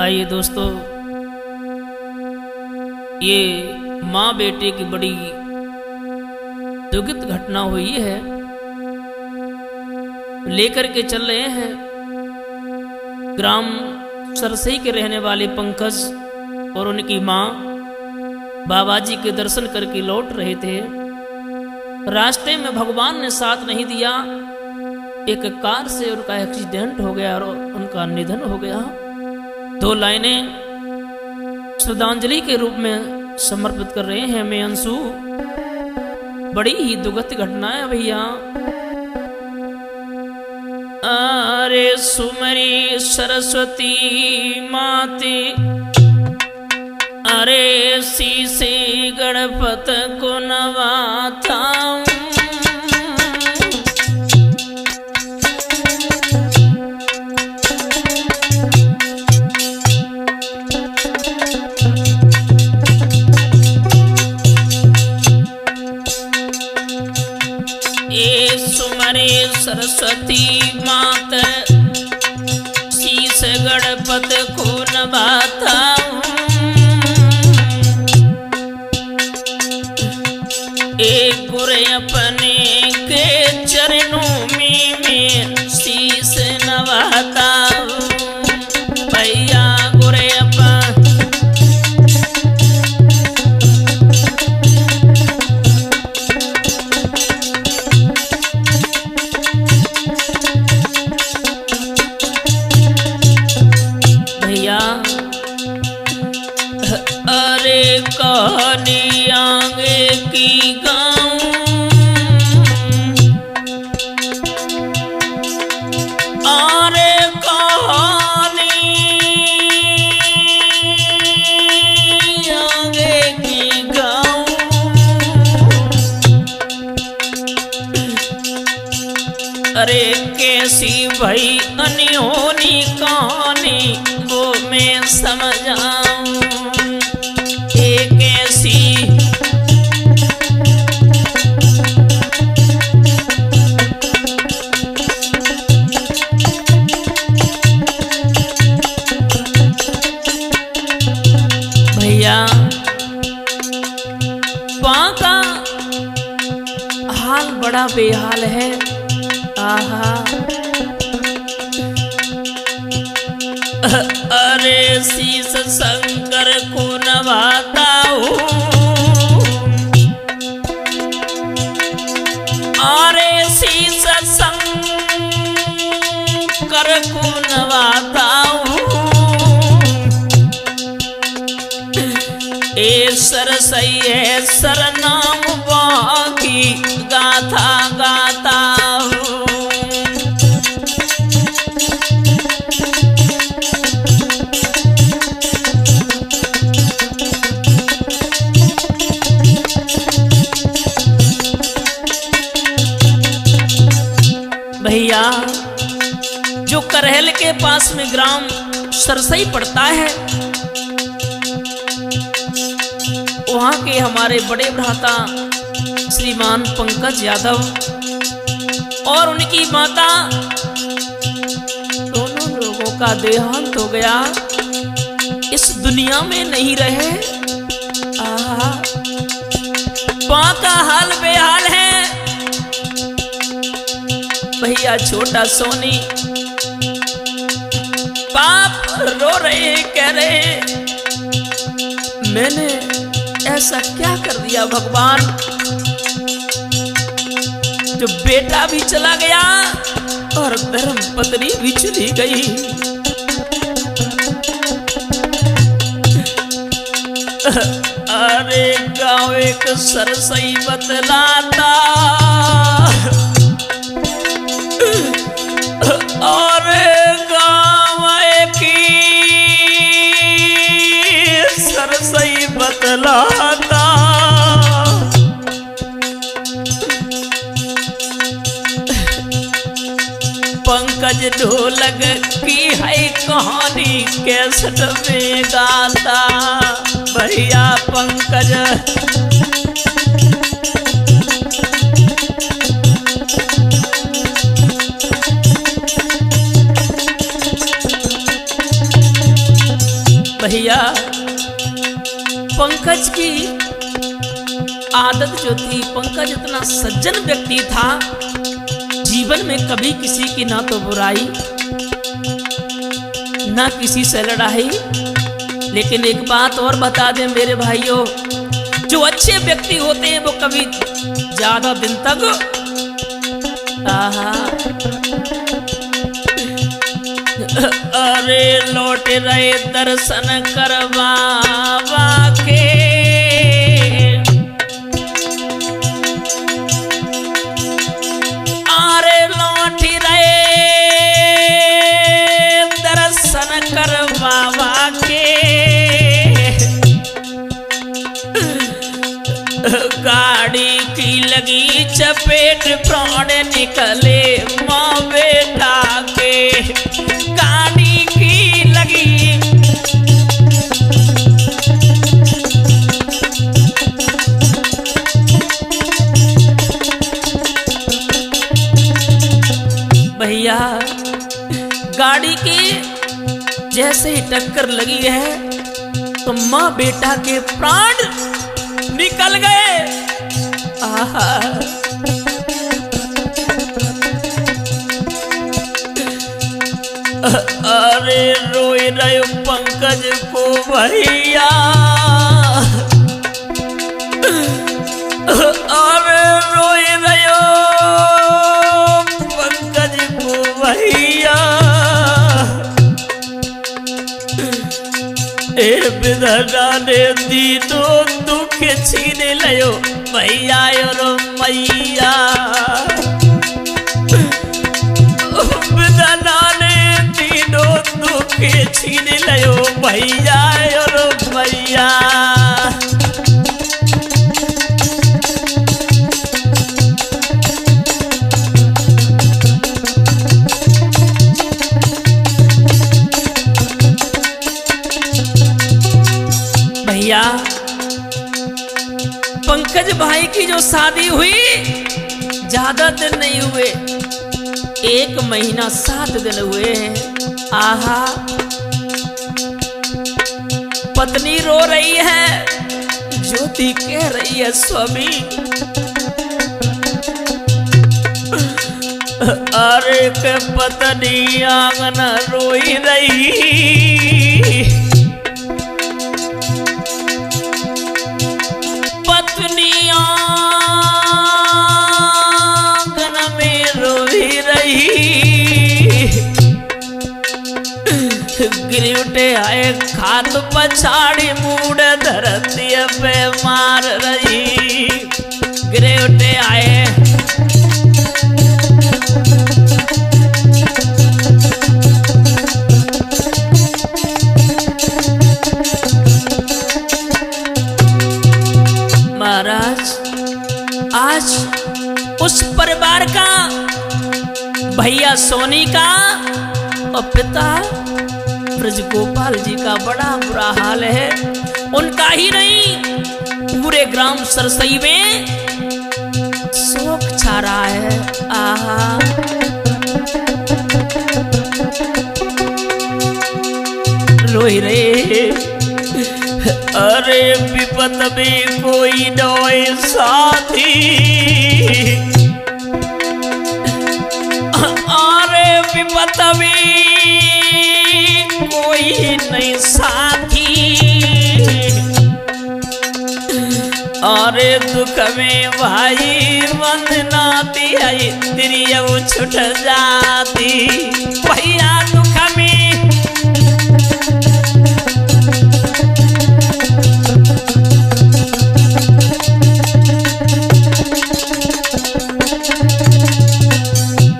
आइए दोस्तों, ये माँ बेटे की बड़ी दुखित घटना हुई है। लेकर के चल रहे हैं ग्राम सरसई के रहने वाले पंकज और उनकी माँ बाबा जी के दर्शन करके लौट रहे थे। रास्ते में भगवान ने साथ नहीं दिया, एक कार से उनका एक्सीडेंट हो गया और उनका निधन हो गया। 2 लाइनें श्रद्धांजलि के रूप में समर्पित कर रहे हैं मैं अंशु। बड़ी ही दुखद घटना है भैया। अरे सुमरी सरस्वती माते, अरे शीशे गणपत को नवाता। सरस्वती मात शीश गणपत को नवाता। एक गुरे अपने के चरणों में शीश नवाता। भैया गुरे कहानी आगे की गाऊं, अरे कहानी आगे की गाऊं। अरे कैसी भई अनहोनी कहानी वो मैं समझाऊं। बाका हाल बड़ा बेहाल है। आहा अरे शीश शंकर को नवाता हूँ। अरे शीश शंकर को नवाता हूँ। ए सरसई है सरनाम बाकी गाथा गाता हूँ। भैया जो करहल के पास में ग्राम सरसई पड़ता है, वहां के हमारे बड़े भ्राता श्रीमान पंकज यादव और उनकी माता, दोनों लोगों का देहांत हो गया, इस दुनिया में नहीं रहे। मां का हाल बेहाल है। भैया छोटा सोनी बाप रो रहे, कह रहे मैंने ऐसा क्या कर दिया भगवान, जो बेटा भी चला गया और धर्म पत्नी भी चली गई। अरे गाँव एक सरसई बतलाता, और गाँव की सरसई बतलाता। पंकज ढोलक की है कहानी कैसेट में गाता। भैया पंकज भैया पंकज की आदत जो थी, पंकज इतना सज्जन व्यक्ति था, जीवन में कभी किसी की ना तो बुराई ना किसी से लड़ाई। लेकिन एक बात और बता दें मेरे भाइयों, जो अच्छे व्यक्ति होते हैं वो कभी ज्यादा दिन तक अरे लौट रहे दर्शन करवा के, अरे लौट रहे दर्शन करवा के, गाड़ी की लगी चपेट प्राण निकले माँ बेटा के, गाड़ी की लगी भैया गाड़ी की जैसे ही टक्कर लगी है तो माँ बेटा के प्राण निकल गए। आहा अरे रोए रहे पंकज को भैया, अरे रोए रहे पंकज को भैया, ए विधना ने दीनों दुख छीन लियो भैया और मैया, विधना ने दीनों दुख छीन लियो भैया और मैया। भैया पंकज भाई की जो शादी हुई ज्यादा दिन नहीं हुए, 1 महीना 7 दिन हुए हैं। आहा पत्नी रो रही है, ज्योति कह रही है स्वामी अरे के पत्नी आंगन रोई रही, गिरउटे आए खात पछाड़ी मूड धरती पे मार रही, गिरउटे आए महाराज। आज उस परिवार का भैया सोनी का और पिता ब्रजगोपाल जी का बड़ा बुरा हाल है। उनका ही नहीं पूरे ग्राम सरसई में शोक छा रहा है। आहा रोई रे, अरे विपत में कोई नोए साथी, अरे विपत में कोई नहीं साथी, अरे दुख में भाई वंदना दिया तेरी अब छुट जाती, भैया दुख में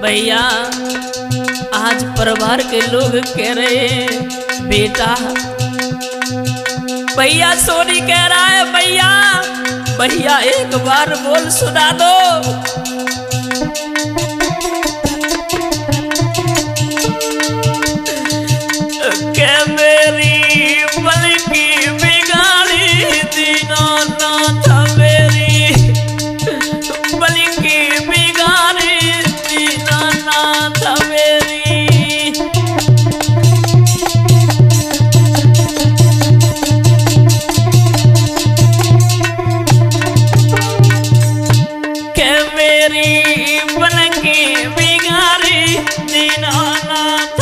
भैया। आज परिवार के लोग कह रहे हैं बेटा, भैया सोनी कह रहा है भैया, भैया एक बार बोल सुना दो। के मेरी बल्कि बिगाड़ी दीनानाथ, मेरी बल्कि बिगाड़ी दीनानाथ मेरी, मेरी बन के बिगारी दीनानाथ